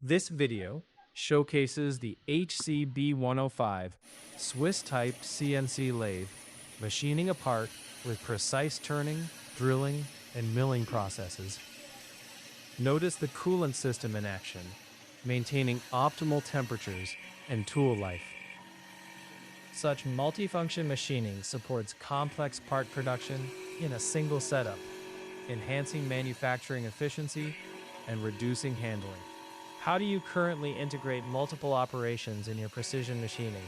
This video showcases the HC-B105 Swiss-type CNC lathe, machining a part with precise turning, drilling, and milling processes. Notice the coolant system in action, maintaining optimal temperatures and tool life. Such multifunction machining supports complex part production in a single setup, enhancing manufacturing efficiency and reducing handling. How do you currently integrate multiple operations in your precision machining?